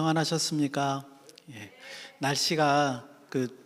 평안하셨습니까? 예. 날씨가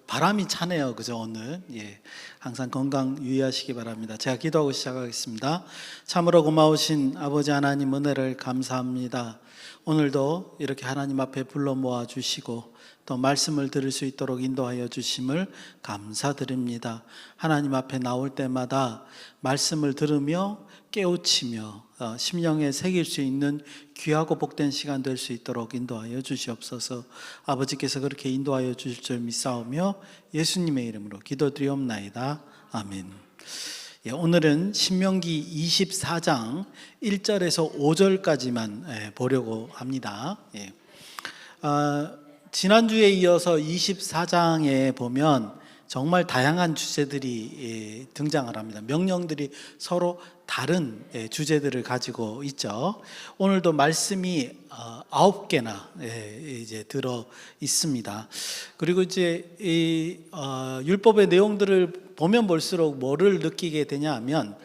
바람이 차네요. 그죠? 오늘. 예. 항상 건강 유의하시기 바랍니다. 제가 기도하고 시작하겠습니다. 참으로 고마우신 아버지 하나님 은혜를 감사합니다. 오늘도 이렇게 하나님 앞에 불러 모아 주시고 또 말씀을 들을 수 있도록 인도하여 주심을 감사드립니다. 하나님 앞에 나올 때마다 말씀을 들으며 깨우치며 심령에 새길 수 있는 귀하고 복된 시간 될 수 있도록 인도하여 주시옵소서. 아버지께서 그렇게 인도하여 주실 줄 믿사오며 예수님의 이름으로 기도드리옵나이다. 아멘. 오늘은 신명기 24장 1절에서 5절까지만 보려고 합니다. 지난주에 이어서 24장에 보면 정말 다양한 주제들이 등장을 합니다. 명령들이 서로 다른 주제들을 가지고 있죠. 오늘도 말씀이 9개나 이제 들어 있습니다. 그리고 이제 이 율법의 내용들을 보면 볼수록 뭐를 느끼게 되냐 하면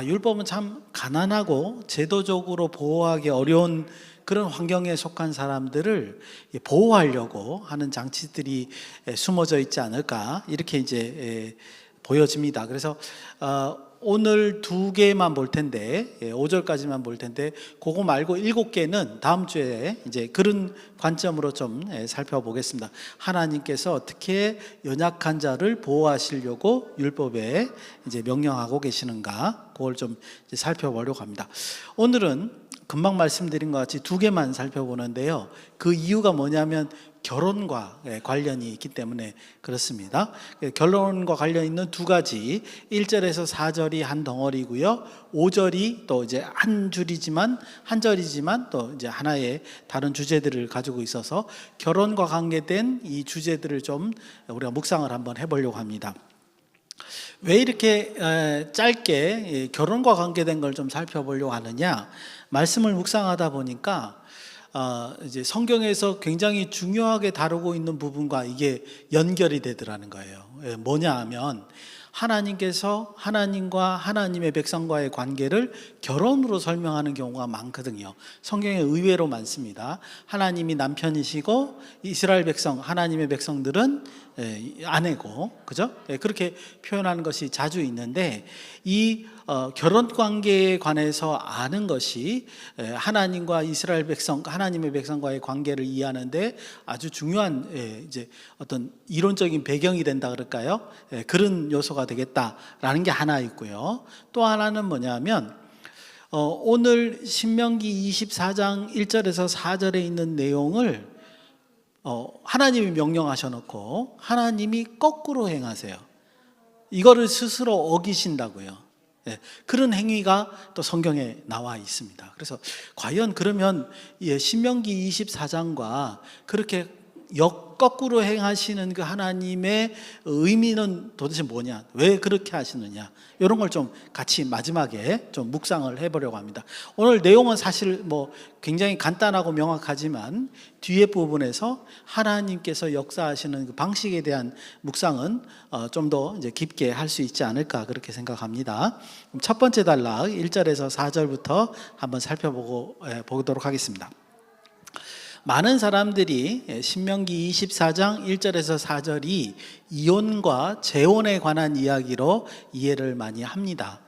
율법은 참 가난하고 제도적으로 보호하기 어려운 그런 환경에 속한 사람들을 보호하려고 하는 장치들이 숨어져 있지 않을까, 이렇게 이제 보여집니다. 그래서 오늘 2개만 볼 텐데, 5절까지만 볼 텐데, 그거 말고 7개는 다음 주에 이제 그런 관점으로 좀 살펴보겠습니다. 하나님께서 어떻게 연약한 자를 보호하시려고 율법에 이제 명령하고 계시는가, 그걸 좀 이제 살펴보려고 합니다. 오늘은 금방 말씀드린 것 같이 2개만 살펴보는데요. 그 이유가 뭐냐면 결혼과 관련이 있기 때문에 그렇습니다. 결혼과 관련 있는 2가지, 1절에서 4절이 한 덩어리고요, 5절이 또 이제 한 절이지만 또 이제 하나의 다른 주제들을 가지고 있어서 결혼과 관계된 이 주제들을 좀 우리가 묵상을 한번 해보려고 합니다. 왜 이렇게 짧게 결혼과 관계된 걸 좀 살펴보려고 하느냐? 말씀을 묵상하다 보니까 이제 성경에서 굉장히 중요하게 다루고 있는 부분과 이게 연결이 되더라는 거예요. 뭐냐 하면 하나님께서 하나님과 하나님의 백성과의 관계를 결혼으로 설명하는 경우가 많거든요. 성경에 의외로 많습니다. 하나님이 남편이시고 이스라엘 백성, 하나님의 백성들은 아내고, 그죠? 그렇게 표현하는 것이 자주 있는데, 이 결혼 관계에 관해서 아는 것이 하나님과 이스라엘 백성, 하나님의 백성과의 관계를 이해하는데 아주 중요한 이제 어떤 이론적인 배경이 된다 그럴까요? 그런 요소가 되겠다라는 게 하나 있고요. 또 하나는 뭐냐면 오늘 신명기 24장 1절에서 4절에 있는 내용을 하나님이 명령하셔놓고 하나님이 거꾸로 행하세요. 이거를 스스로 어기신다고요. 그런 행위가 또 성경에 나와 있습니다. 그래서 과연 그러면 신명기 24장과 그렇게 거꾸로 행하시는 그 하나님의 의미는 도대체 뭐냐, 왜 그렇게 하시느냐, 이런 걸 좀 같이 마지막에 좀 묵상을 해보려고 합니다. 오늘 내용은 사실 뭐 굉장히 간단하고 명확하지만 뒤에 부분에서 하나님께서 역사하시는 그 방식에 대한 묵상은 좀 더 이제 깊게 할 수 있지 않을까, 그렇게 생각합니다. 첫 번째 단락 1절에서 4절부터 한번 살펴보도록 하겠습니다. 많은 사람들이 신명기 24장 1절에서 4절이 이혼과 재혼에 관한 이야기로 이해를 많이 합니다.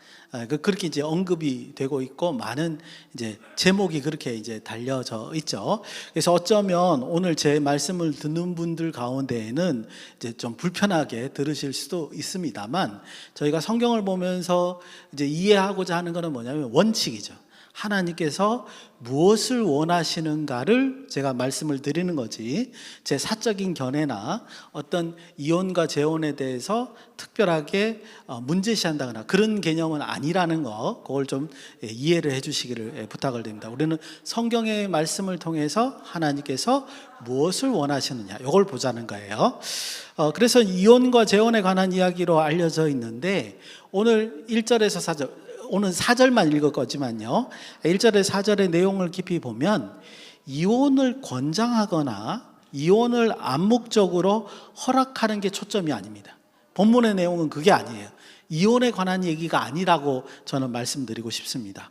그렇게 이제 언급이 되고 있고 많은 이제 제목이 그렇게 이제 달려져 있죠. 그래서 어쩌면 오늘 제 말씀을 듣는 분들 가운데에는 이제 좀 불편하게 들으실 수도 있습니다만, 저희가 성경을 보면서 이제 이해하고자 하는 것은 뭐냐면 원칙이죠. 하나님께서 무엇을 원하시는가를 제가 말씀을 드리는 거지, 제 사적인 견해나 어떤 이혼과 재혼에 대해서 특별하게 문제시한다거나 그런 개념은 아니라는 거, 그걸 좀 이해를 해 주시기를 부탁을 드립니다. 우리는 성경의 말씀을 통해서 하나님께서 무엇을 원하시느냐, 이걸 보자는 거예요. 그래서 이혼과 재혼에 관한 이야기로 알려져 있는데, 오늘 1절에서 4절, 오늘 4절만 읽을 거지만요, 1절에 4절의 내용을 깊이 보면 이혼을 권장하거나 이혼을 암묵적으로 허락하는 게 초점이 아닙니다. 본문의 내용은 그게 아니에요. 이혼에 관한 얘기가 아니라고 저는 말씀드리고 싶습니다.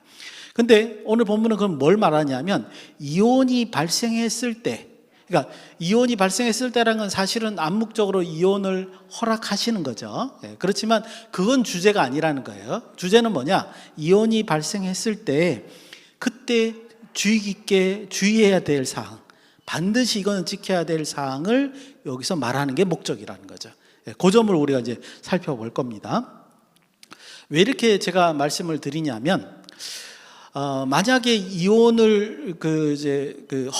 근데 오늘 본문은 그럼 뭘 말하냐면, 이혼이 발생했을 때 그러니까 이혼이 발생했을 때라는 건 사실은 암묵적으로 이혼을 허락하시는 거죠. 그렇지만 그건 주제가 아니라는 거예요. 주제는 뭐냐? 이혼이 발생했을 때 그때 주의 깊게 주의해야 될 사항, 반드시 이거는 지켜야 될 사항을 여기서 말하는 게 목적이라는 거죠. 그 점을 우리가 이제 살펴볼 겁니다. 왜 이렇게 제가 말씀을 드리냐면, 만약에 이혼을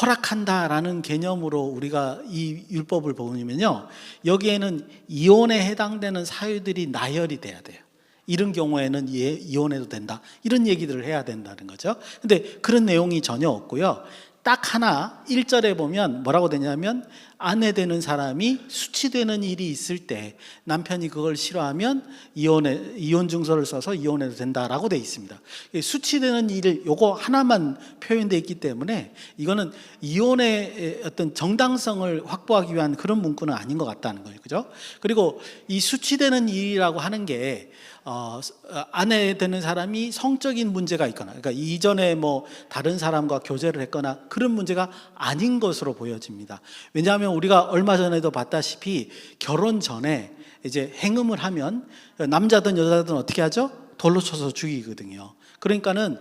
허락한다라는 개념으로 우리가 이 율법을 보면요, 여기에는 이혼에 해당되는 사유들이 나열이 돼야 돼요. 이런 경우에는 이혼해도 된다, 이런 얘기들을 해야 된다는 거죠. 근데 그런 내용이 전혀 없고요. 딱 하나 1절에 보면 뭐라고 되냐면, 아내 되는 사람이 수치되는 일이 있을 때 남편이 그걸 싫어하면 이혼 증서를 써서 이혼해도 된다라고 되어 있습니다. 수치되는 일 요거 하나만 표현되어 있기 때문에 이거는 이혼의 어떤 정당성을 확보하기 위한 그런 문구는 아닌 것 같다는 거예요. 그죠? 그리고 이 수치되는 일이라고 하는 게 아내 되는 사람이 성적인 문제가 있거나, 그러니까 이전에 뭐 다른 사람과 교제를 했거나 그런 문제가 아닌 것으로 보여집니다. 왜냐하면 우리가 얼마 전에도 봤다시피 결혼 전에 이제 행음을 하면 남자든 여자든 어떻게 하죠? 돌로 쳐서 죽이거든요. 그러니까는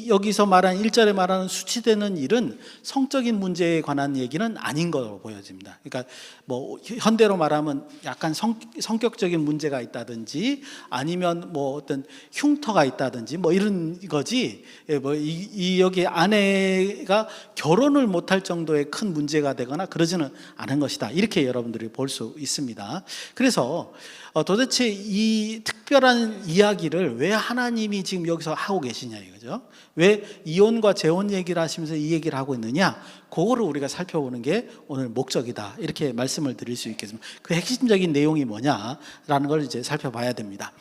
여기서 말한 1절에 말하는 수치되는 일은 성적인 문제에 관한 얘기는 아닌 것으로 보여집니다. 그러니까 뭐 현대로 말하면 약간 성격적인 문제가 있다든지 아니면 뭐 어떤 흉터가 있다든지 뭐 이런 거지, 여기 아내가 결혼을 못할 정도의 큰 문제가 되거나 그러지는 않은 것이다, 이렇게 여러분들이 볼 수 있습니다. 그래서 도대체 이 특별한 이야기를 왜 하나님이 지금 여기서 하고 계시냐 이거죠. 왜 이혼과 재혼 얘기를 하시면서 이 얘기를 하고 있느냐, 그거를 우리가 살펴보는 게 오늘 목적이다, 이렇게 말씀을 드릴 수 있겠습니다. 그 핵심적인 내용이 뭐냐라는 걸 이제 살펴봐야 됩니다.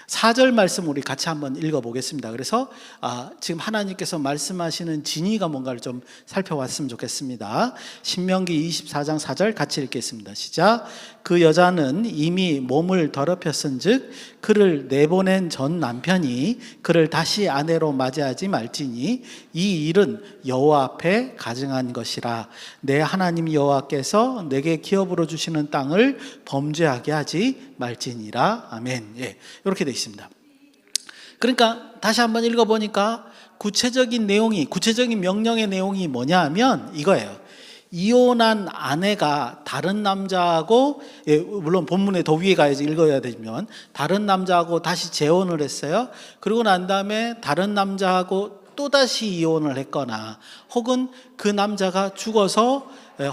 4절 말씀 우리 같이 한번 읽어보겠습니다. 그래서 지금 하나님께서 말씀하시는 진의가 뭔가를 좀 살펴봤으면 좋겠습니다. 신명기 24장 4절 같이 읽겠습니다. 시작. 그 여자는 이미 몸을 더럽혔은즉 그를 내보낸 전 남편이 그를 다시 아내로 맞이하지 말지니 이 일은 여호와 앞에 가증한 것이라. 내 하나님 여호와께서 내게 기업으로 주시는 땅을 범죄하게 하지 말지니라. 아멘. 이렇게 되어 있습니다. 그러니까 다시 한번 읽어보니까 구체적인 명령의 내용이 뭐냐 하면 이거예요. 이혼한 아내가 다른 남자하고, 물론 본문에 더 위에 가야지 읽어야 되면, 다른 남자하고 다시 재혼을 했어요. 그리고 난 다음에 다른 남자하고 또다시 이혼을 했거나 혹은 그 남자가 죽어서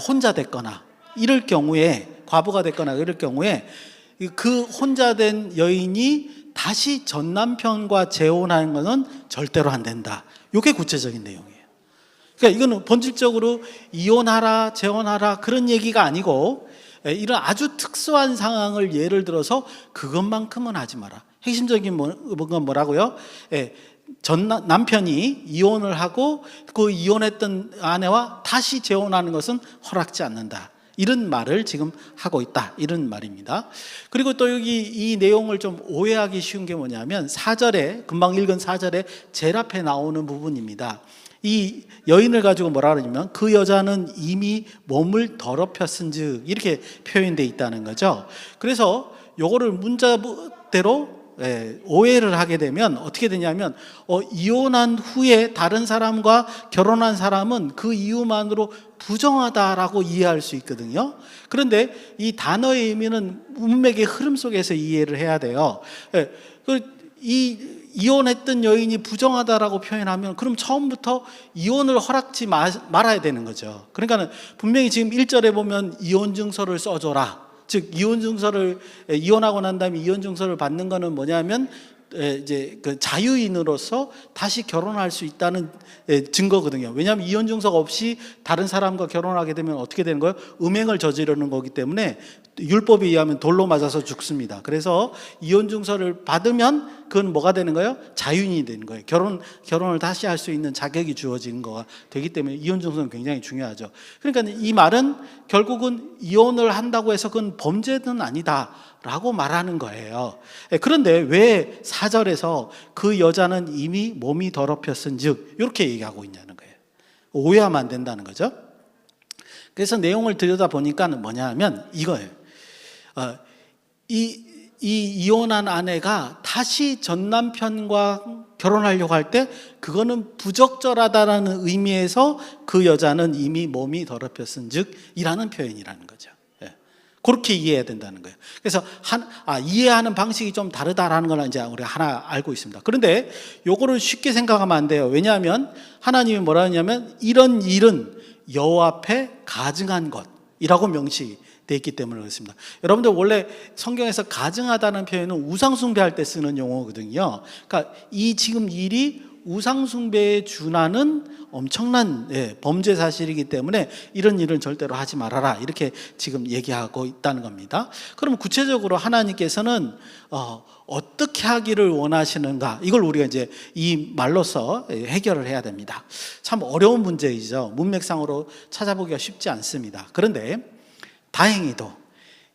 혼자 됐거나 이럴 경우에, 과부가 됐거나 이럴 경우에 그 혼자 된 여인이 다시 전 남편과 재혼하는 것은 절대로 안 된다. 이게 구체적인 내용이에요. 그러니까 이거는 본질적으로 이혼하라, 재혼하라 그런 얘기가 아니고, 이런 아주 특수한 상황을 예를 들어서 그것만큼은 하지 마라. 핵심적인 건 뭐라고요? 전 남편이 이혼을 하고 그 이혼했던 아내와 다시 재혼하는 것은 허락지 않는다, 이런 말을 지금 하고 있다, 이런 말입니다. 그리고 또 여기 이 내용을 좀 오해하기 쉬운 게 뭐냐면 4절에, 금방 읽은 4절에 제일 앞에 나오는 부분입니다. 이 여인을 가지고 뭐라 그러냐면 그 여자는 이미 몸을 더럽혔은즉, 이렇게 표현되어 있다는 거죠. 그래서 요거를 문자대로 오해를 하게 되면 어떻게 되냐면, 이혼한 후에 다른 사람과 결혼한 사람은 그 이유만으로 부정하다라고 이해할 수 있거든요. 그런데 이 단어의 의미는 문맥의 흐름 속에서 이해를 해야 돼요. 이혼했던 여인이 부정하다라고 표현하면 그럼 처음부터 이혼을 허락지 말아야 되는 거죠. 그러니까 분명히 지금 1절에 보면 이혼 증서를 써줘라, 즉 이혼하고 난 다음에 이혼 증서를 받는 거는 뭐냐면 이제 그 자유인으로서 다시 결혼할 수 있다는 증거거든요. 왜냐하면 이혼 증서가 없이 다른 사람과 결혼하게 되면 어떻게 되는 거예요? 음행을 저지르는 거기 때문에 율법에 의하면 돌로 맞아서 죽습니다. 그래서 이혼 증서를 받으면 그건 뭐가 되는 거예요? 자유인이 되는 거예요. 결혼을 다시 할 수 있는 자격이 주어지는 거가 되기 때문에 이혼 증서는 굉장히 중요하죠. 그러니까 이 말은 결국은 이혼을 한다고 해서 그건 범죄는 아니다 라고 말하는 거예요. 그런데 왜 4절에서 그 여자는 이미 몸이 더럽혔은즉 이렇게 얘기하고 있냐는 거예요. 오해하면 안 된다는 거죠. 그래서 내용을 들여다보니까 뭐냐면 이거예요. 이 이혼한 아내가 다시 전 남편과 결혼하려고 할 때 그거는 부적절하다라는 의미에서 그 여자는 이미 몸이 더럽혔은즉 이라는 표현이라는 거죠. 예. 그렇게 이해해야 된다는 거예요. 그래서 이해하는 방식이 좀 다르다라는 걸 이제 우리가 하나 알고 있습니다. 그런데 요거를 쉽게 생각하면 안 돼요. 왜냐하면 하나님이 뭐라 하냐면 이런 일은 여호와 앞에 가증한 것이라고 명시되어 있기 때문에 그렇습니다. 여러분들 원래 성경에서 가증하다는 표현은 우상숭배할 때 쓰는 용어거든요. 그러니까 이 지금 일이 우상숭배에 준하는 엄청난 범죄 사실이기 때문에 이런 일은 절대로 하지 말아라 이렇게 지금 얘기하고 있다는 겁니다. 그럼 구체적으로 하나님께서는 어떻게 하기를 원하시는가, 이걸 우리가 이제 이 말로서 해결을 해야 됩니다. 참 어려운 문제이죠. 문맥상으로 찾아보기가 쉽지 않습니다. 그런데 다행히도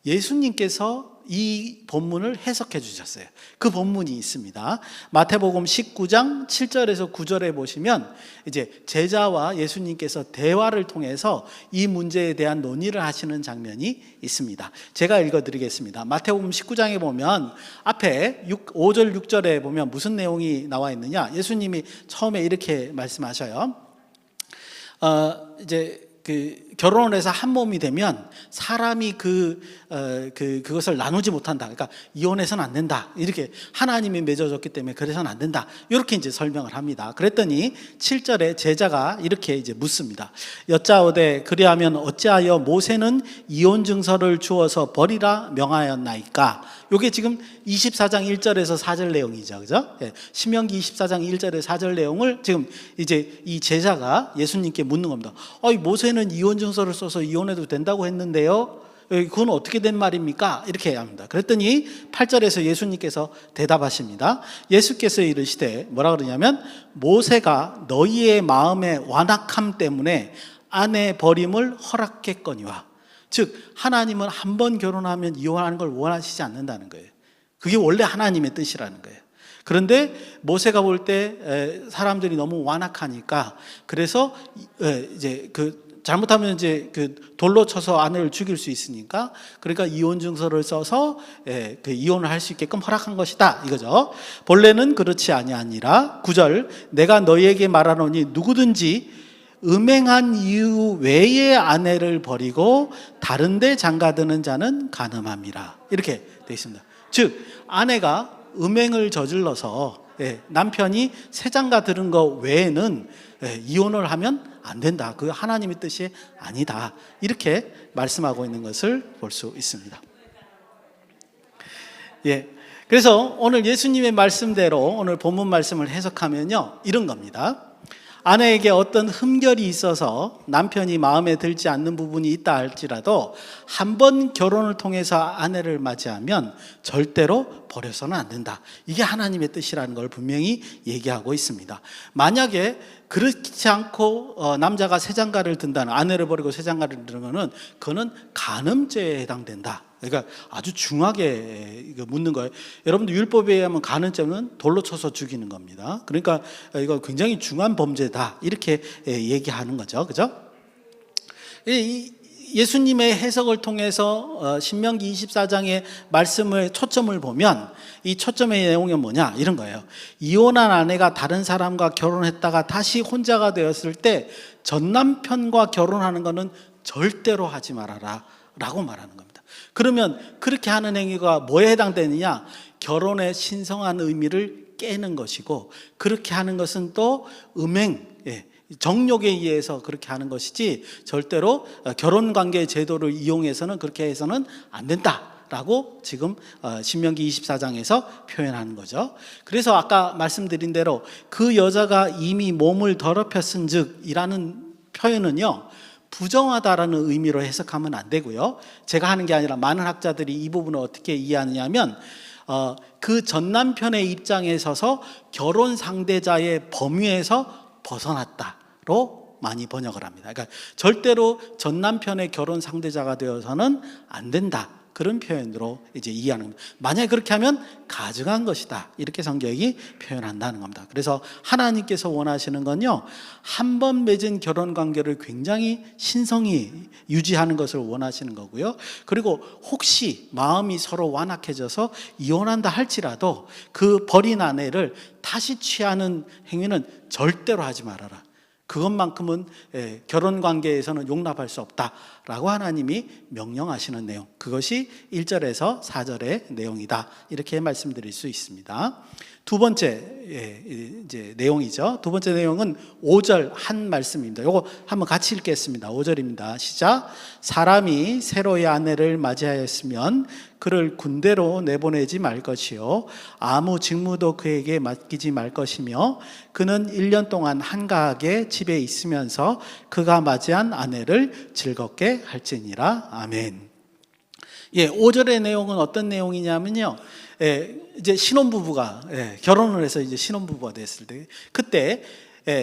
예수님께서 이 본문을 해석해 주셨어요. 그 본문이 있습니다. 마태복음 19장 7절에서 9절에 보시면 이제 제자와 예수님께서 대화를 통해서 이 문제에 대한 논의를 하시는 장면이 있습니다. 제가 읽어 드리겠습니다. 마태복음 19장에 보면 앞에 5절 6절에 보면 무슨 내용이 나와 있느냐? 예수님이 처음에 이렇게 말씀하셔요. 이제 결혼을 해서 한 몸이 되면 사람이 그것을 나누지 못한다. 그러니까 이혼해서는 안 된다. 이렇게 하나님이 맺어줬기 때문에 그래서는 안 된다. 이렇게 이제 설명을 합니다. 그랬더니 7절에 제자가 이렇게 이제 묻습니다. 여짜오되 그리하면 어찌하여 모세는 이혼 증서를 주어서 버리라 명하였나이까? 이게 지금 24장 1절에서 4절 내용이죠. 그죠? 신명기 24장 1절에 4절 내용을 지금 이제 이 제자가 예수님께 묻는 겁니다. 모세는 이혼 증서를 써서 이혼해도 된다고 했는데요. 그건 어떻게 된 말입니까? 이렇게 합니다. 그랬더니 8절에서 예수님께서 대답하십니다. 예수께서 이르시되 뭐라 그러냐면 모세가 너희의 마음의 완악함 때문에 아내 버림을 허락했거니와, 즉 하나님은 한 번 결혼하면 이혼하는 걸 원하시지 않는다는 거예요. 그게 원래 하나님의 뜻이라는 거예요. 그런데 모세가 볼 때 사람들이 너무 완악하니까 그래서 이제 잘못하면 이제 돌로 쳐서 아내를 죽일 수 있으니까 그러니까 이혼 증서를 써서 이혼을 할 수 있게끔 허락한 것이다 이거죠. 본래는 그렇지 아니하니라. 9절 내가 너희에게 말하노니 누구든지 음행한 이유 외에 아내를 버리고 다른 데 장가드는 자는 간음함이라 이렇게 되어 있습니다. 즉 아내가 음행을 저질러서 남편이 새 장가 들은 거 외에는 이혼을 하면 안 된다. 그 하나님의 뜻이 아니다. 이렇게 말씀하고 있는 것을 볼 수 있습니다. 그래서 오늘 예수님의 말씀대로 오늘 본문 말씀을 해석하면요, 이런 겁니다. 아내에게 어떤 흠결이 있어서 남편이 마음에 들지 않는 부분이 있다 할지라도 한 번 결혼을 통해서 아내를 맞이하면 절대로 버려서는 안 된다. 이게 하나님의 뜻이라는 걸 분명히 얘기하고 있습니다. 만약에 그렇지 않고 남자가 새 장가를 든다는, 아내를 버리고 새 장가를 드는 거는 그거는 간음죄에 해당된다. 그러니까 아주 중하게 묻는 거예요. 여러분들 율법에 의하면 간음죄는 돌로 쳐서 죽이는 겁니다. 그러니까 이거 굉장히 중한 범죄다 이렇게 얘기하는 거죠. 그죠? 예수님의 해석을 통해서 신명기 24장의 말씀을 초점을 보면 이 초점의 내용이 뭐냐 이런 거예요. 이혼한 아내가 다른 사람과 결혼했다가 다시 혼자가 되었을 때 전 남편과 결혼하는 것은 절대로 하지 말아라 라고 말하는 겁니다. 그러면 그렇게 하는 행위가 뭐에 해당되느냐? 결혼의 신성한 의미를 깨는 것이고, 그렇게 하는 것은 또 음행, 정욕에 의해서 그렇게 하는 것이지 절대로 결혼관계 제도를 이용해서는 그렇게 해서는 안 된다라고 지금 신명기 24장에서 표현하는 거죠. 그래서 아까 말씀드린 대로 그 여자가 이미 몸을 더럽혔은즉 이라는 표현은요, 부정하다라는 의미로 해석하면 안 되고요. 제가 하는 게 아니라 많은 학자들이 이 부분을 어떻게 이해하느냐면 그 전 남편의 입장에 서서 결혼 상대자의 범위에서 벗어났다로 많이 번역을 합니다. 그러니까 절대로 전 남편의 결혼 상대자가 되어서는 안 된다. 그런 표현으로 이제 이해하는 겁니다. 만약에 그렇게 하면 가증한 것이다, 이렇게 성경이 표현한다는 겁니다. 그래서 하나님께서 원하시는 건요, 한 번 맺은 결혼 관계를 굉장히 신성히 유지하는 것을 원하시는 거고요. 그리고 혹시 마음이 서로 완악해져서 이혼한다 할지라도 그 버린 아내를 다시 취하는 행위는 절대로 하지 말아라. 그것만큼은 결혼 관계에서는 용납할 수 없다라고 하나님이 명령하시는 내용, 그것이 1절에서 4절의 내용이다, 이렇게 말씀드릴 수 있습니다. 두 번째 이제 내용이죠. 두 번째 내용은 5절 한 말씀입니다. 이거 한번 같이 읽겠습니다. 5절입니다. 시작. 사람이 새로의 아내를 맞이하였으면 그를 군대로 내보내지 말 것이요 아무 직무도 그에게 맡기지 말 것이며 그는 1년 동안 한가하게 집에 있으면서 그가 맞이한 아내를 즐겁게 할지니라. 아멘. 5절의 내용은 어떤 내용이냐면요, 이제 신혼부부가 결혼을 해서 이제 신혼부부가 됐을 때, 그때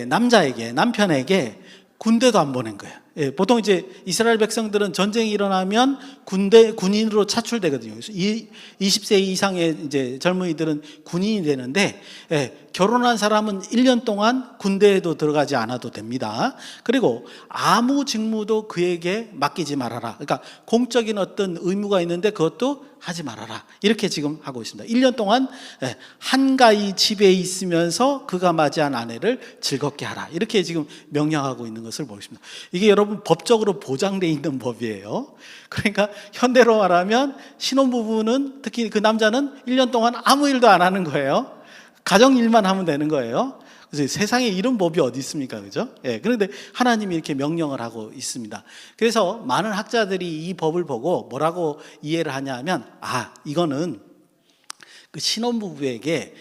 남편에게 군대도 안 보낸 거예요. 보통 이제 이스라엘 백성들은 전쟁이 일어나면 군인으로 차출되거든요. 20세 이상의 이제 젊은이들은 군인이 되는데, 결혼한 사람은 1년 동안 군대에도 들어가지 않아도 됩니다. 그리고 아무 직무도 그에게 맡기지 말아라. 그러니까 공적인 어떤 의무가 있는데 그것도 하지 말아라, 이렇게 지금 하고 있습니다. 1년 동안 한가히 집에 있으면서 그가 맞이한 아내를 즐겁게 하라, 이렇게 지금 명령하고 있는 것을 보겠습니다. 이게 여러분 법적으로 보장되어 있는 법이에요. 그러니까 현대로 말하면 신혼부부는, 특히 그 남자는 1년 동안 아무 일도 안 하는 거예요. 가정 일만 하면 되는 거예요. 그래서 세상에 이런 법이 어디 있습니까? 그죠? 그런데 하나님이 이렇게 명령을 하고 있습니다. 그래서 많은 학자들이 이 법을 보고 뭐라고 이해를 하냐면, 이거는 그 신혼부부에게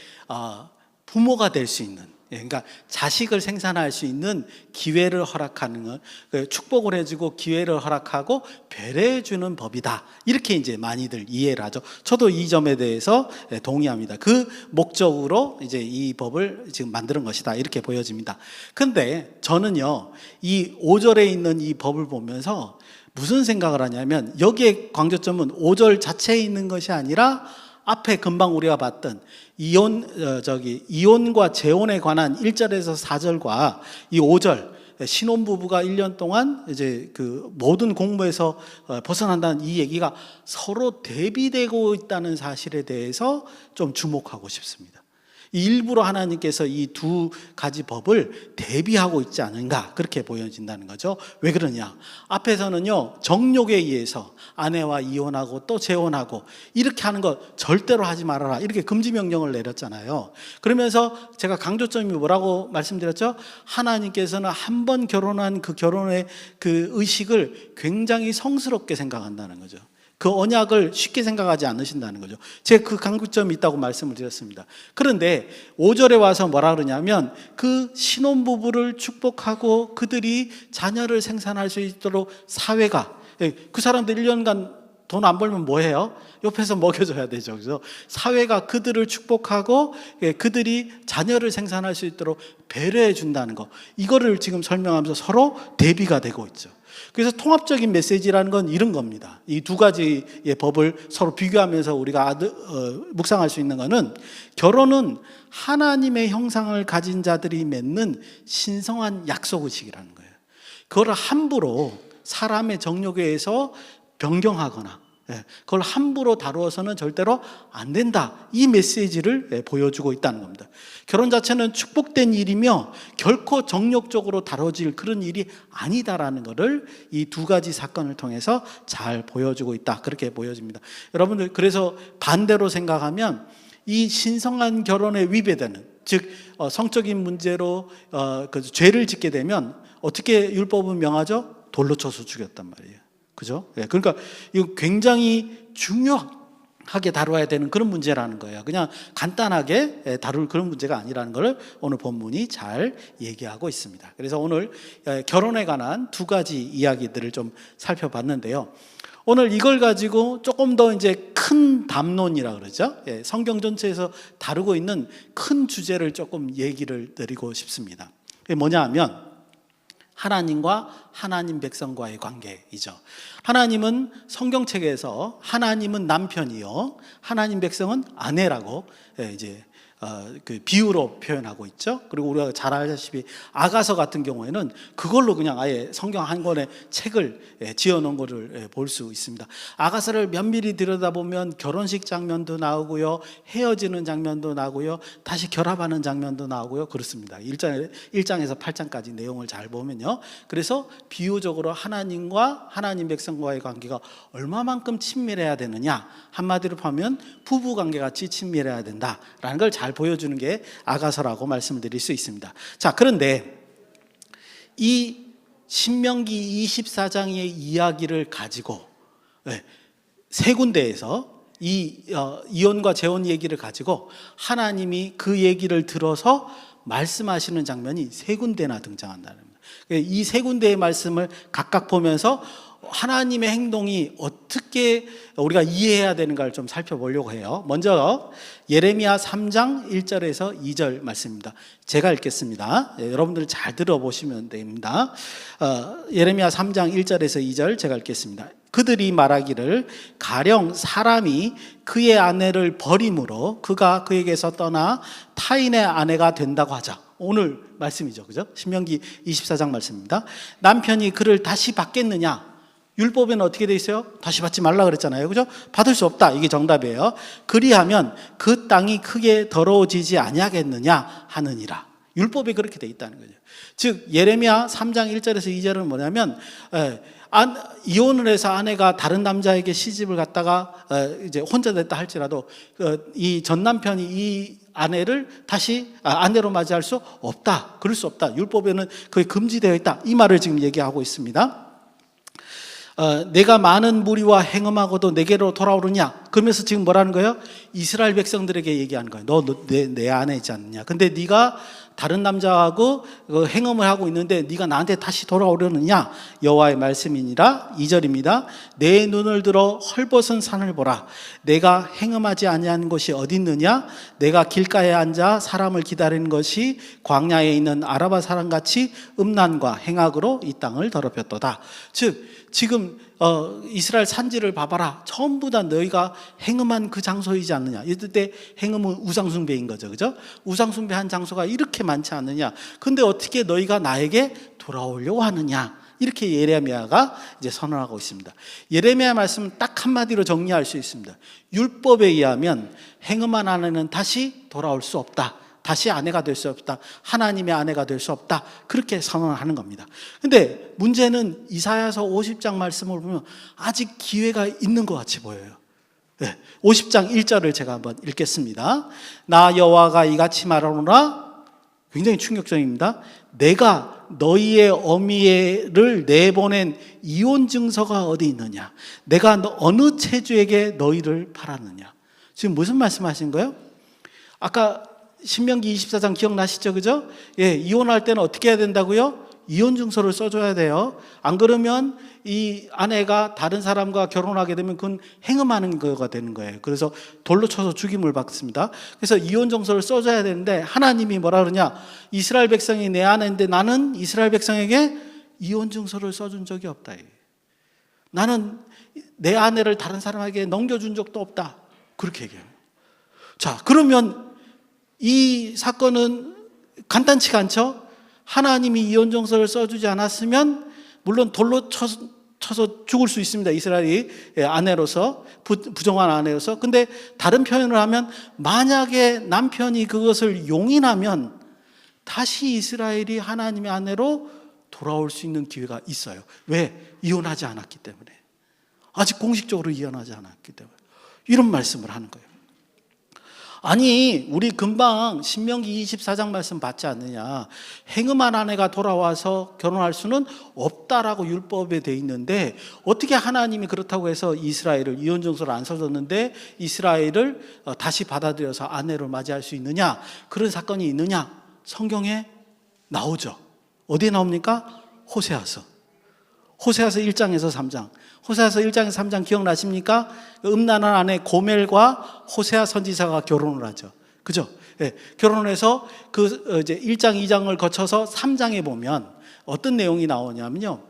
부모가 될 수 있는, 그러니까 자식을 생산할 수 있는 기회를 허락하는 것, 축복을 해주고 기회를 허락하고 배려해주는 법이다, 이렇게 이제 많이들 이해를 하죠. 저도 이 점에 대해서 동의합니다. 그 목적으로 이제 이 법을 지금 만드는 것이다, 이렇게 보여집니다. 근데 저는요, 이 5절에 있는 이 법을 보면서 무슨 생각을 하냐면, 여기에 강조점은 5절 자체에 있는 것이 아니라 앞에 금방 우리가 봤던 이혼과 재혼에 관한 1절에서 4절과 이 5절, 신혼부부가 1년 동안 이제 그 모든 공무에서 벗어난다는 이 얘기가 서로 대비되고 있다는 사실에 대해서 좀 주목하고 싶습니다. 일부러 하나님께서 이 두 가지 법을 대비하고 있지 않은가, 그렇게 보여진다는 거죠. 왜 그러냐? 앞에서는요, 정욕에 의해서 아내와 이혼하고 또 재혼하고 이렇게 하는 거 절대로 하지 말아라, 이렇게 금지 명령을 내렸잖아요. 그러면서 제가 강조점이 뭐라고 말씀드렸죠? 하나님께서는 한 번 결혼한 그 결혼의 그 의식을 굉장히 성스럽게 생각한다는 거죠. 그 언약을 쉽게 생각하지 않으신다는 거죠. 제가 그 강조점이 있다고 말씀을 드렸습니다. 그런데 5절에 와서 뭐라 그러냐면, 그 신혼부부를 축복하고 그들이 자녀를 생산할 수 있도록 사회가, 그 사람들 1년간 돈 안 벌면 뭐 해요? 옆에서 먹여줘야 되죠. 그래서 사회가 그들을 축복하고 그들이 자녀를 생산할 수 있도록 배려해 준다는 거, 이거를 지금 설명하면서 서로 대비가 되고 있죠. 그래서 통합적인 메시지라는 건 이런 겁니다. 이 두 가지의 법을 서로 비교하면서 우리가 묵상할 수 있는 것은, 결혼은 하나님의 형상을 가진 자들이 맺는 신성한 약속의식이라는 거예요. 그걸 함부로 사람의 정욕에 의해서 변경하거나 그걸 함부로 다루어서는 절대로 안 된다, 이 메시지를 보여주고 있다는 겁니다. 결혼 자체는 축복된 일이며 결코 정욕적으로 다뤄질 그런 일이 아니다라는 것을 이 두 가지 사건을 통해서 잘 보여주고 있다, 그렇게 보여집니다. 여러분들, 그래서 반대로 생각하면 이 신성한 결혼에 위배되는, 즉 성적인 문제로 그 죄를 짓게 되면 어떻게 율법은 명하죠? 돌로 쳐서 죽였단 말이에요. 그죠? 그러니까 이거 굉장히 중요하게 다뤄야 되는 그런 문제라는 거예요. 그냥 간단하게 다룰 그런 문제가 아니라는 걸 오늘 본문이 잘 얘기하고 있습니다. 그래서 오늘 결혼에 관한 두 가지 이야기들을 좀 살펴봤는데요. 오늘 이걸 가지고 조금 더 이제 큰 담론이라 그러죠. 성경 전체에서 다루고 있는 큰 주제를 조금 얘기를 드리고 싶습니다. 그게 뭐냐 하면, 하나님과 하나님 백성과의 관계이죠. 하나님은 성경책에서 하나님은 남편이요, 하나님 백성은 아내라고 이제 그 비유로 표현하고 있죠. 그리고 우리가 잘 알다시피 아가서 같은 경우에는 그걸로 그냥 아예 성경 한 권의 책을 지어놓은 것을 볼 수 있습니다. 아가서를 면밀히 들여다보면 결혼식 장면도 나오고요, 헤어지는 장면도 나오고요, 다시 결합하는 장면도 나오고요, 그렇습니다. 1장에서 8장까지 내용을 잘 보면요. 그래서 비유적으로 하나님과 하나님 백성과의 관계가 얼마만큼 친밀해야 되느냐, 한마디로 하면 부부 관계같이 친밀해야 된다라는 걸 잘 보여주는 게 아가서라고 말씀을 드릴 수 있습니다. 자, 그런데 이 신명기 24장의 이야기를 가지고 세 군데에서 이 이혼과 재혼 얘기를 가지고 하나님이 그 얘기를 들어서 말씀하시는 장면이 세 군데나 등장한다는 거예요. 이 세 군데의 말씀을 각각 보면서 하나님의 행동이 어떻게 우리가 이해해야 되는가를 좀 살펴보려고 해요. 먼저 예레미야 3장 1절에서 2절 말씀입니다. 제가 읽겠습니다. 여러분들 잘 들어보시면 됩니다. 예레미야 3장 1절에서 2절 제가 읽겠습니다. 그들이 말하기를 가령 사람이 그의 아내를 버림으로 그가 그에게서 떠나 타인의 아내가 된다고 하자. 오늘 말씀이죠, 그죠? 신명기 24장 말씀입니다. 남편이 그를 다시 받겠느냐? 율법에는 어떻게 돼 있어요? 다시 받지 말라 그랬잖아요, 그죠? 받을 수 없다, 이게 정답이에요. 그리하면 그 땅이 크게 더러워지지 아니하겠느냐 하느니라. 율법에 그렇게 돼 있다는 거죠. 즉 예레미야 3장 1절에서 2절은 뭐냐면 이혼을 해서 아내가 다른 남자에게 시집을 갔다가 이제 혼자 됐다 할지라도 이 전 남편이 이 아내를 다시 아내로 맞이할 수 없다, 그럴 수 없다, 율법에는 그게 금지되어 있다, 이 말을 지금 얘기하고 있습니다. 내가 많은 무리와 행음하고도 내게로 돌아오느냐, 그러면서 지금 뭐라는 거예요? 이스라엘 백성들에게 얘기하는 거예요. 너 내 아내지 않느냐, 근데 네가 다른 남자하고 행음을 하고 있는데 네가 나한테 다시 돌아오려느냐, 여호와의 말씀이니라. 2절입니다. 내 눈을 들어 헐벗은 산을 보라. 내가 행음하지 아니한 곳이 어디 있느냐? 내가 길가에 앉아 사람을 기다리는 것이 광야에 있는 아라바 사람같이 음란과 행악으로 이 땅을 더럽혔도다. 즉 지금 이스라엘 산지를 봐봐라. 전부 다 너희가 행음한 그 장소이지 않느냐. 이때 행음은 우상숭배인 거죠, 그죠? 우상숭배한 장소가 이렇게 많지 않느냐. 근데 어떻게 너희가 나에게 돌아오려고 하느냐. 이렇게 예레미야가 이제 선언하고 있습니다. 예레미야 말씀은 딱 한마디로 정리할 수 있습니다. 율법에 의하면 행음한 아내는 다시 돌아올 수 없다. 다시 아내가 될 수 없다. 하나님의 아내가 될 수 없다. 그렇게 선언하는 겁니다. 근데 문제는 이사야서 50장 말씀을 보면 아직 기회가 있는 것 같이 보여요. 50장 1절을 제가 한번 읽겠습니다. 나 여호와가 이같이 말하노라. 굉장히 충격적입니다. 내가 너희의 어미를 내보낸 이혼 증서가 어디 있느냐? 내가 어느 체주에게 너희를 팔았느냐? 지금 무슨 말씀하신 거예요? 아까 신명기 24장 기억나시죠, 그죠? 이혼할 때는 어떻게 해야 된다고요? 이혼 증서를 써줘야 돼요. 안 그러면 이 아내가 다른 사람과 결혼하게 되면 그건 행음하는 거가 되는 거예요. 그래서 돌로 쳐서 죽임을 받습니다. 그래서 이혼 증서를 써줘야 되는데 하나님이 뭐라 그러냐? 이스라엘 백성이 내 아내인데 나는 이스라엘 백성에게 이혼 증서를 써준 적이 없다. 나는 내 아내를 다른 사람에게 넘겨준 적도 없다. 그렇게 얘기해요. 자, 그러면 이 사건은 간단치가 않죠? 하나님이 이혼 증서를 써주지 않았으면 물론 돌로 쳐서 죽을 수 있습니다. 이스라엘이 아내로서, 부정한 아내로서. 근데 다른 표현을 하면 만약에 남편이 그것을 용인하면 다시 이스라엘이 하나님의 아내로 돌아올 수 있는 기회가 있어요. 왜? 이혼하지 않았기 때문에. 아직 공식적으로 이혼하지 않았기 때문에. 이런 말씀을 하는 거예요. 아니, 우리 금방 신명기 24장 말씀 받지 않느냐. 행음한 아내가 돌아와서 결혼할 수는 없다라고 율법에 돼 있는데 어떻게 하나님이 그렇다고 해서 이스라엘을 이혼 증서를 안 써줬는데 이스라엘을 다시 받아들여서 아내로 맞이할 수 있느냐. 그런 사건이 있느냐. 성경에 나오죠. 어디에 나옵니까? 호세아서 1장에서 3장. 호세아서 1장에서 3장 기억나십니까? 음란한 아내 고멜과 호세아 선지자가 결혼을 하죠. 그죠? 결혼을 해서 이제 1장, 2장을 거쳐서 3장에 보면 어떤 내용이 나오냐면요,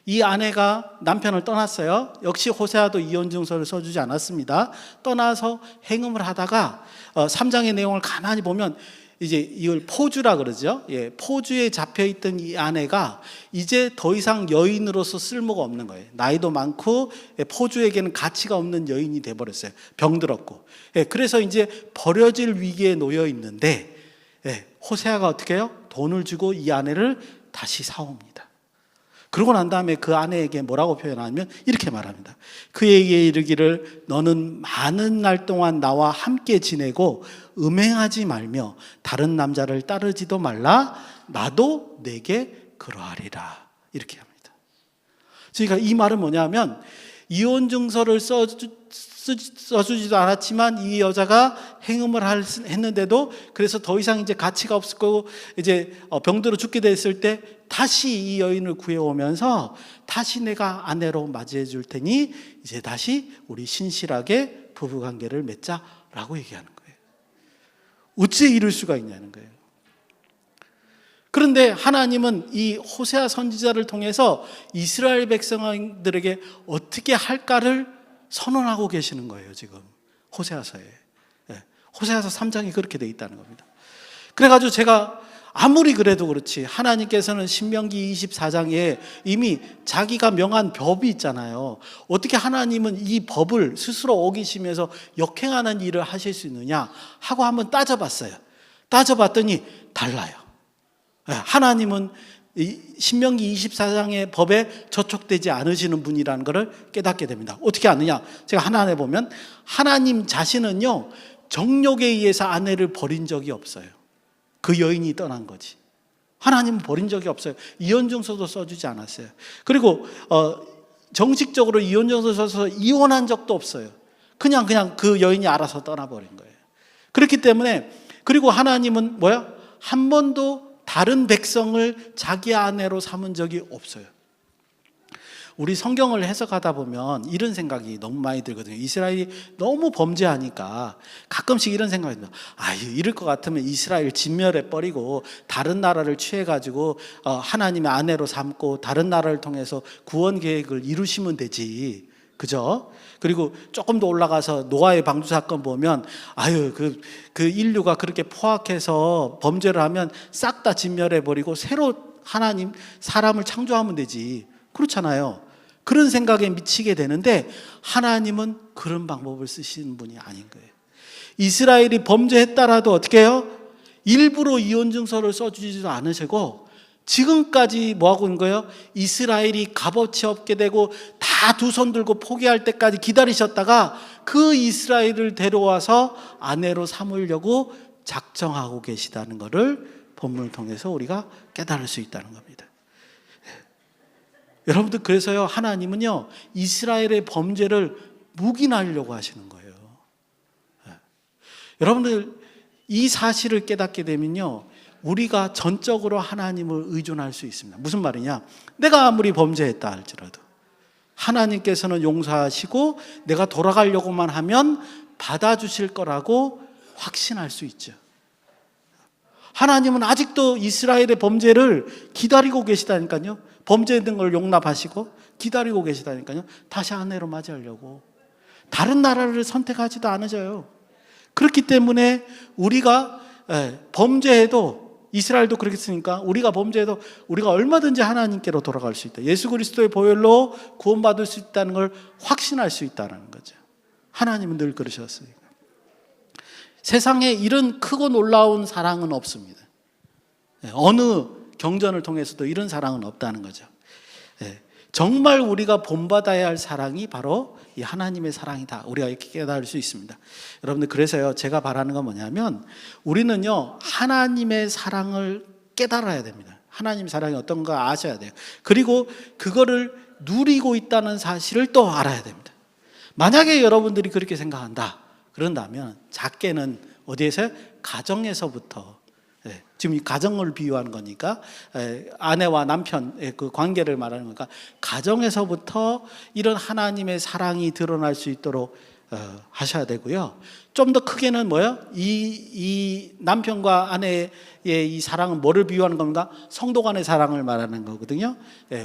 이 아내가 남편을 떠났어요. 역시 호세아도 이혼 증서를 써주지 않았습니다. 떠나서 행음을 하다가 3장의 내용을 가만히 보면 이제 이걸 포주라 그러죠. 예, 포주에 잡혀있던 이 아내가 이제 더 이상 여인으로서 쓸모가 없는 거예요. 나이도 많고 포주에게는 가치가 없는 여인이 돼버렸어요. 병들었고. 예, 그래서 이제 버려질 위기에 놓여 있는데, 예, 호세아가 어떻게 해요? 돈을 주고 이 아내를 다시 사옵니다. 그러고 난 다음에 그 아내에게 뭐라고 표현하냐면 이렇게 말합니다. 그에게 이르기를 너는 많은 날 동안 나와 함께 지내고 음행하지 말며 다른 남자를 따르지도 말라. 나도 내게 그러하리라. 이렇게 합니다. 그러니까 이 말은 뭐냐면 이혼 증서를 써주지도 않았지만 이 여자가 행음을 했는데도 그래서 더 이상 이제 가치가 없을 거고 이제 병들어 죽게 됐을 때 다시 이 여인을 구해오면서 다시 내가 아내로 맞이해 줄 테니 이제 다시 우리 신실하게 부부관계를 맺자라고 얘기하는 거예요. 어찌 이럴 수가 있냐는 거예요. 그런데 하나님은 이 호세아 선지자를 통해서 이스라엘 백성들에게 어떻게 할까를 선언하고 계시는 거예요. 지금 호세아서에. 호세아서 3장이 그렇게 돼 있다는 겁니다. 그래가지고 제가 아무리 그래도 그렇지 하나님께서는 신명기 24장에 이미 자기가 명한 법이 있잖아요. 어떻게 하나님은 이 법을 스스로 어기시면서 역행하는 일을 하실 수 있느냐 하고 한번 따져봤어요. 따져봤더니 달라요. 하나님은 이 신명기 24장의 법에 저촉되지 않으시는 분이라는 것을 깨닫게 됩니다. 어떻게 아느냐? 제가 하나님에 보면 하나님 자신은요 정욕에 의해서 아내를 버린 적이 없어요. 그 여인이 떠난 거지. 하나님은 버린 적이 없어요. 이혼증서도 써주지 않았어요. 그리고 정식적으로 이혼증서 써서 이혼한 적도 없어요. 그냥 그 여인이 알아서 떠나버린 거예요. 그렇기 때문에 그리고 하나님은 한 번도 다른 백성을 자기 아내로 삼은 적이 없어요. 우리 성경을 해석하다 보면 이런 생각이 너무 많이 들거든요. 이스라엘이 너무 범죄하니까 가끔씩 이런 생각이 듭니다. 이럴 것 같으면 이스라엘 진멸해 버리고 다른 나라를 취해가지고 하나님의 아내로 삼고 다른 나라를 통해서 구원 계획을 이루시면 되지. 그죠? 그리고 조금 더 올라가서 노아의 방주 사건 보면 그 인류가 그렇게 포악해서 범죄를 하면 싹 다 진멸해 버리고 새로 하나님 사람을 창조하면 되지. 그렇잖아요. 그런 생각에 미치게 되는데 하나님은 그런 방법을 쓰시는 분이 아닌 거예요. 이스라엘이 범죄했다라도 어떻게 해요? 일부러 이혼증서를 써주지도 않으시고 지금까지 뭐하고 있는 거예요? 이스라엘이 값어치 없게 되고 다 두 손 들고 포기할 때까지 기다리셨다가 그 이스라엘을 데려와서 아내로 삼으려고 작정하고 계시다는 것을 본문을 통해서 우리가 깨달을 수 있다는 겁니다. 여러분들 그래서요 하나님은요 이스라엘의 범죄를 묵인하려고 하시는 거예요. 여러분들 이 사실을 깨닫게 되면요 우리가 전적으로 하나님을 의존할 수 있습니다. 무슨 말이냐? 내가 아무리 범죄했다 할지라도 하나님께서는 용서하시고 내가 돌아가려고만 하면 받아주실 거라고 확신할 수 있죠. 하나님은 아직도 이스라엘의 범죄를 기다리고 계시다니까요. 범죄된 걸 용납하시고 기다리고 계시다니까요. 다시 아내로 맞이하려고 다른 나라를 선택하지도 않으셔요. 그렇기 때문에 우리가 범죄해도 이스라엘도 그렇겠으니까 우리가 범죄해도 우리가 얼마든지 하나님께로 돌아갈 수 있다. 예수 그리스도의 보혈로 구원받을 수 있다는 걸 확신할 수 있다는 거죠. 하나님은 늘 그러셨으니까. 세상에 이런 크고 놀라운 사랑은 없습니다. 어느 경전을 통해서도 이런 사랑은 없다는 거죠. 정말 우리가 본받아야 할 사랑이 바로 이 하나님의 사랑이다. 우리가 이렇게 깨달을 수 있습니다. 여러분들 그래서요 제가 바라는 건 뭐냐면 우리는요 하나님의 사랑을 깨달아야 됩니다. 하나님의 사랑이 어떤가 아셔야 돼요. 그리고 그거를 누리고 있다는 사실을 또 알아야 됩니다. 만약에 여러분들이 그렇게 생각한다 그런다면 작게는 어디에서? 가정에서부터. 지금 이 가정을 비유하는 거니까 아내와 남편의 그 관계를 말하는 거니까 가정에서부터 이런 하나님의 사랑이 드러날 수 있도록 하셔야 되고요. 좀 더 크게는 뭐예요? 이 남편과 아내의 이 사랑은 뭐를 비유하는 겁니까? 성도 간의 사랑을 말하는 거거든요.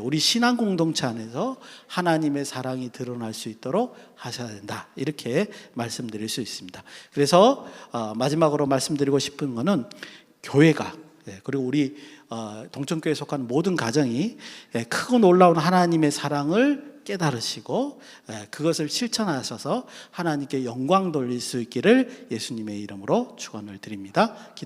우리 신앙 공동체 안에서 하나님의 사랑이 드러날 수 있도록 하셔야 된다. 이렇게 말씀드릴 수 있습니다. 그래서 마지막으로 말씀드리고 싶은 거는 교회가 그리고 우리 동천교회에 속한 모든 가정이 크고 놀라운 하나님의 사랑을 깨달으시고 그것을 실천하셔서 하나님께 영광 돌릴 수 있기를 예수님의 이름으로 축원을 드립니다. 기도.